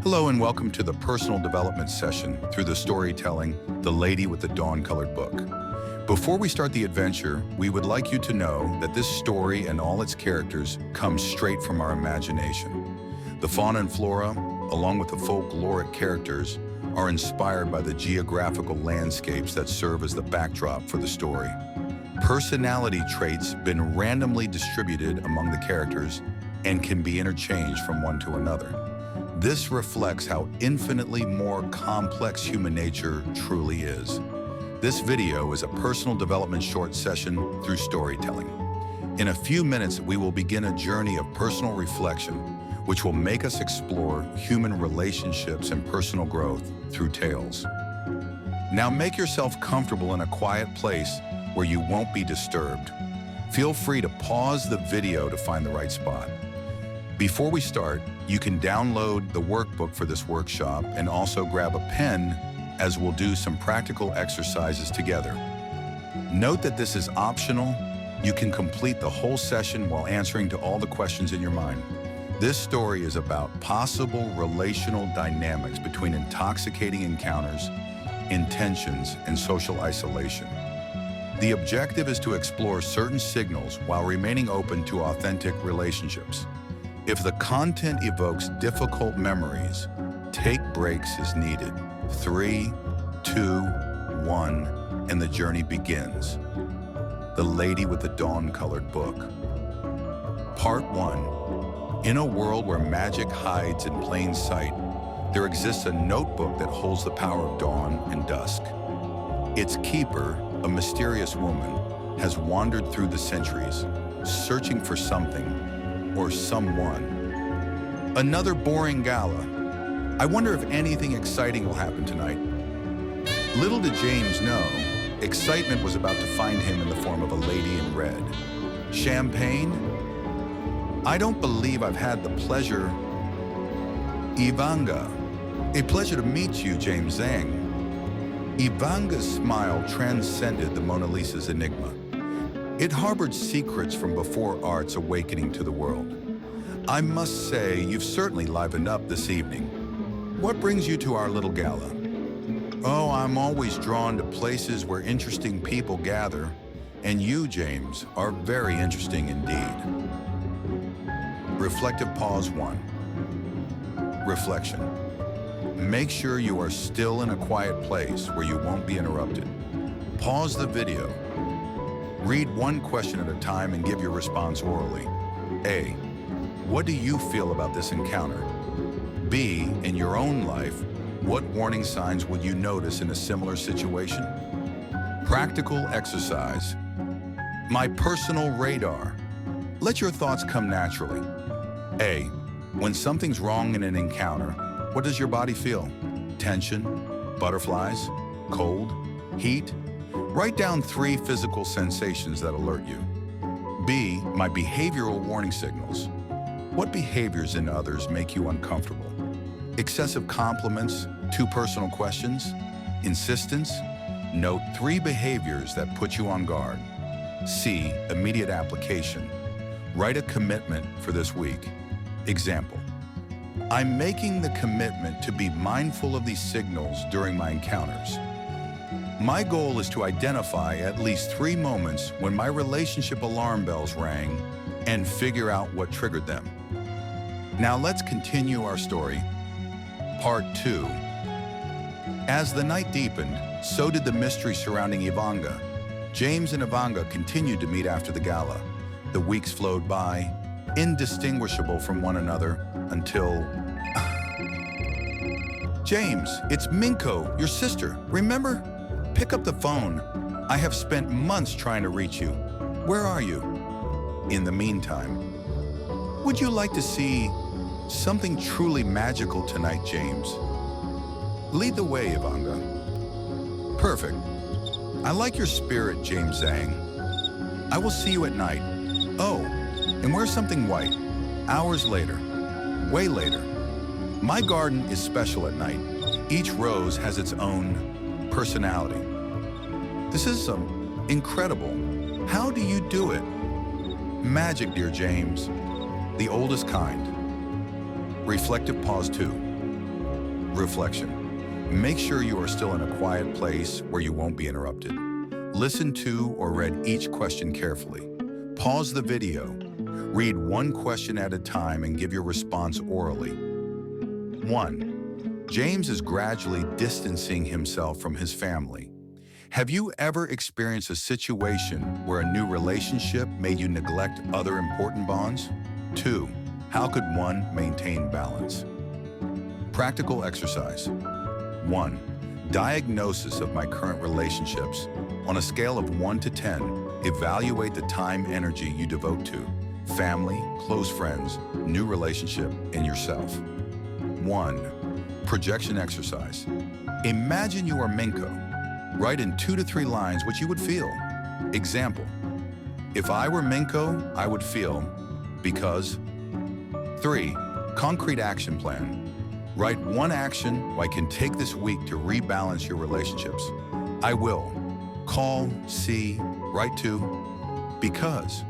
Hello and welcome to the personal development session through the storytelling, The Lady with the Dawn-Colored Book. Before we start the adventure, we would like you to know that this story and all its characters come straight from our imagination. The fauna and flora, along with the folkloric characters, are inspired by the geographical landscapes that serve as the backdrop for the story. Personality traits been randomly distributed among the characters and can be interchanged from one to another. This reflects how infinitely more complex human nature truly is. This video is a personal development short session through storytelling. In a few minutes, we will begin a journey of personal reflection, which will make us explore human relationships and personal growth through tales. Now make yourself comfortable in a quiet place where you won't be disturbed. Feel free to pause the video to find the right spot. Before we start, you can download the workbook for this workshop and also grab a pen as we'll do some practical exercises together. Note that this is optional. You can complete the whole session while answering to all the questions in your mind. This story is about possible relational dynamics between intoxicating encounters, intentions, and social isolation. The objective is to explore certain signals while remaining open to authentic relationships. If the content evokes difficult memories, take breaks as needed. 3, 2, 1, and the journey begins. The Lady with the Dawn-Colored Book. Part 1. In a world where magic hides in plain sight, there exists a notebook that holds the power of dawn and dusk. Its keeper, a mysterious woman, has wandered through the centuries, searching for something or someone. Another boring gala. I wonder if anything exciting will happen tonight. Little did James know, excitement was about to find him in the form of a lady in red. Champagne? I don't believe I've had the pleasure. Ivanga. A pleasure to meet you, James Zhang. Ivanga's smile transcended the Mona Lisa's enigma. It harbored secrets from before art's awakening to the world. I must say, you've certainly livened up this evening. What brings you to our little gala? Oh, I'm always drawn to places where interesting people gather, and you, James, are very interesting indeed. Reflective pause 1. Reflection. Make sure you are still in a quiet place where you won't be interrupted. Pause the video. Read one question at a time and give your response orally. A. What do you feel about this encounter? B. In your own life, what warning signs will you notice in a similar situation? Practical exercise. My personal radar. Let your thoughts come naturally. A. When something's wrong in an encounter, what does your body feel? Tension? Butterflies? Cold? Heat? Write down 3 physical sensations that alert you. B. My behavioral warning signals. What behaviors in others make you uncomfortable? Excessive compliments, too personal questions, insistence? Note 3 behaviors that put you on guard. C. Immediate application. Write a commitment for this week. Example. I'm making the commitment to be mindful of these signals during my encounters. My goal is to identify at least 3 moments when my relationship alarm bells rang and figure out what triggered them. Now let's continue our story. Part 2. As the night deepened, so did the mystery surrounding Ivanga. James and Ivanga continued to meet after the gala. The weeks flowed by, indistinguishable from one another, until... James, it's Minko, your sister, remember? Pick up the phone. I have spent months trying to reach you. Where are you? In the meantime, would you like to see something truly magical tonight, James? Lead the way, Ivanga. Perfect. I like your spirit, James Zhang. I will see you at night. Oh, and wear something white. Hours later. Way later. My garden is special at night. Each rose has its own personality. This is incredible. How do you do it? Magic, dear James. The oldest kind. Reflective pause 2. Reflection. Make sure you are still in a quiet place where you won't be interrupted. Listen to or read each question carefully. Pause the video. Read one question at a time and give your response orally. 1. James is gradually distancing himself from his family. Have you ever experienced a situation where a new relationship made you neglect other important bonds? 2. How could one maintain balance? Practical exercise. 1. Diagnosis of my current relationships. On a scale of 1 to 10, evaluate the time energy you devote to family, close friends, new relationship, and yourself. 1. Projection exercise. Imagine you are Minko. Write in 2 to 3 lines what you would feel. Example. If I were Minko, I would feel because. 3. Concrete action plan. Write one action I can take this week to rebalance your relationships. I will. Call, see, write to, because.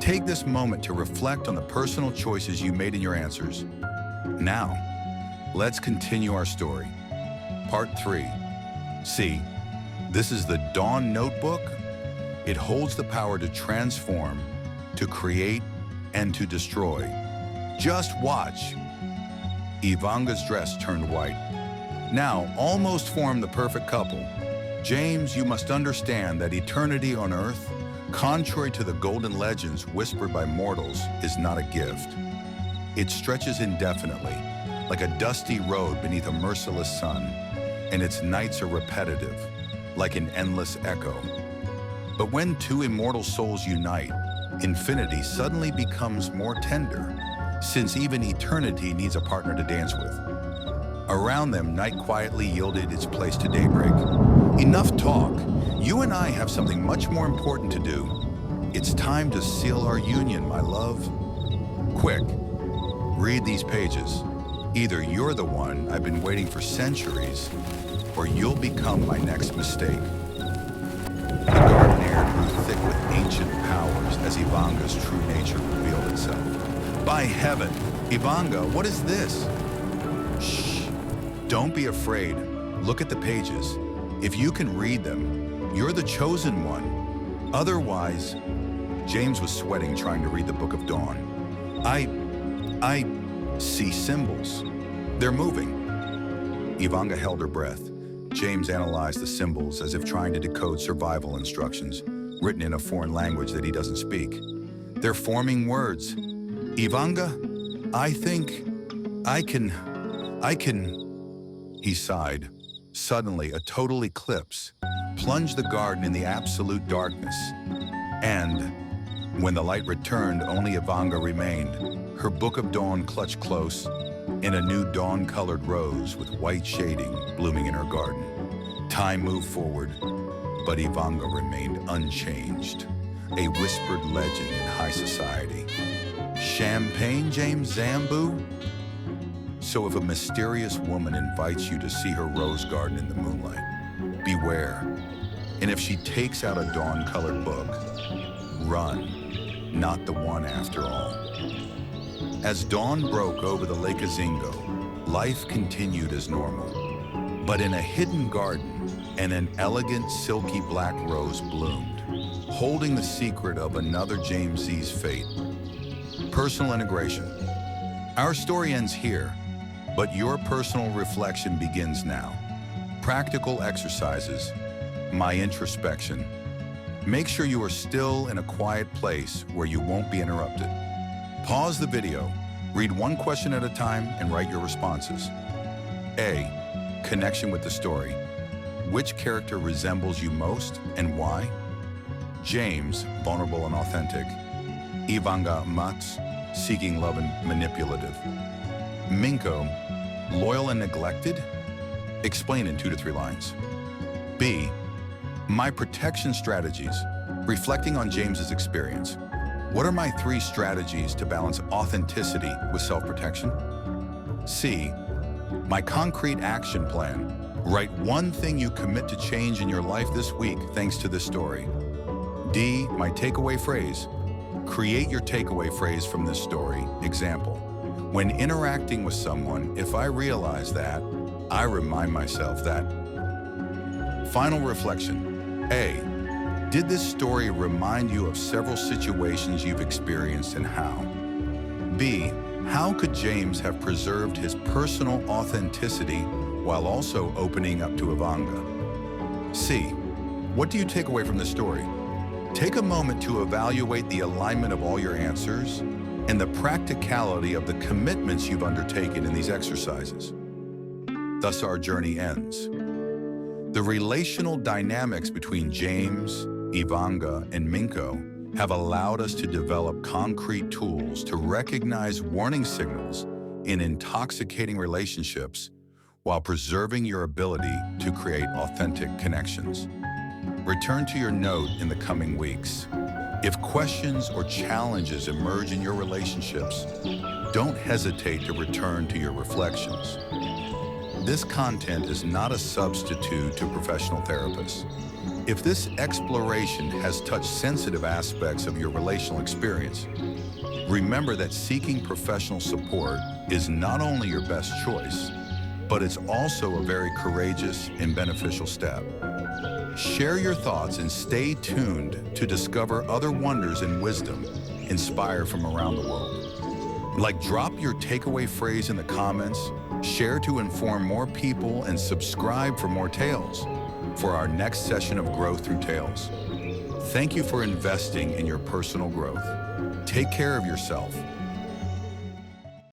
Take this moment to reflect on the personal choices you made in your answers. Now, let's continue our story. Part 3. See, this is the Dawn Notebook. It holds the power to transform, to create, and to destroy. Just watch. Ivanga's dress turned white. Now, almost formed the perfect couple. James, you must understand that eternity on earth, contrary to the golden legends whispered by mortals, is not a gift. It stretches indefinitely, like a dusty road beneath a merciless sun, and its nights are repetitive, like an endless echo. But when two immortal souls unite, infinity suddenly becomes more tender, since even eternity needs a partner to dance with. Around them, night quietly yielded its place to daybreak. Enough talk. You and I have something much more important to do. It's time to seal our union, my love. Quick, read these pages. Either you're the one I've been waiting for centuries, or you'll become my next mistake. The garden air grew thick with ancient powers as Ivanga's true nature revealed itself. By heaven, Ivanga, what is this? Shh, don't be afraid. Look at the pages. If you can read them, you're the chosen one. Otherwise, James was sweating trying to read the Book of Dawn. I see symbols. They're moving. Ivanga held her breath. James analyzed the symbols as if trying to decode survival instructions, written in a foreign language that he doesn't speak. They're forming words. Ivanga, I think I can, he sighed. Suddenly, a total eclipse plunged the garden in the absolute darkness. And when the light returned, only Ivanga remained, her Book of Dawn clutched close, in a new dawn-colored rose with white shading blooming in her garden. Time moved forward, but Ivanga remained unchanged, a whispered legend in high society. Champagne, James Zambu? So if a mysterious woman invites you to see her rose garden in the moonlight, beware. And if she takes out a dawn-colored book, run, not the one after all. As dawn broke over the Lake Azingo, life continued as normal. But in a hidden garden, an elegant silky black rose bloomed, holding the secret of another James Z's fate. Personal integration. Our story ends here, but your personal reflection begins now. Practical exercises. My introspection. Make sure you are still in a quiet place where you won't be interrupted. Pause the video, read one question at a time, and write your responses. A. Connection with the story. Which character resembles you most and why? James, vulnerable and authentic. Ivanga, Mats, seeking love and manipulative. Minko, loyal and neglected? Explain in 2 to 3 lines. B. My protection strategies, reflecting on James's experience. What are my 3 strategies to balance authenticity with self-protection? C. My concrete action plan. Write one thing you commit to change in your life this week thanks to this story. D. My takeaway phrase. Create your takeaway phrase from this story. Example. When interacting with someone, if I realize that, I remind myself that. Final reflection. A. Did this story remind you of several situations you've experienced and how? B. How could James have preserved his personal authenticity while also opening up to Ivanga? C. What do you take away from this story? Take a moment to evaluate the alignment of all your answers and the practicality of the commitments you've undertaken in these exercises. Thus, our journey ends. The relational dynamics between James, Ivanga, and Minko have allowed us to develop concrete tools to recognize warning signals in intoxicating relationships while preserving your ability to create authentic connections. Return to your note in the coming weeks. If questions or challenges emerge in your relationships, don't hesitate to return to your reflections. This content is not a substitute to professional therapists. If this exploration has touched sensitive aspects of your relational experience, remember that seeking professional support is not only your best choice, but it's also a very courageous and beneficial step. Share your thoughts and stay tuned to discover other wonders and wisdom inspired from around the world. Like, drop your takeaway phrase in the comments, share to inform more people, and subscribe for more tales for our next session of Growth Through Tales. Thank you for investing in your personal growth. Take care of yourself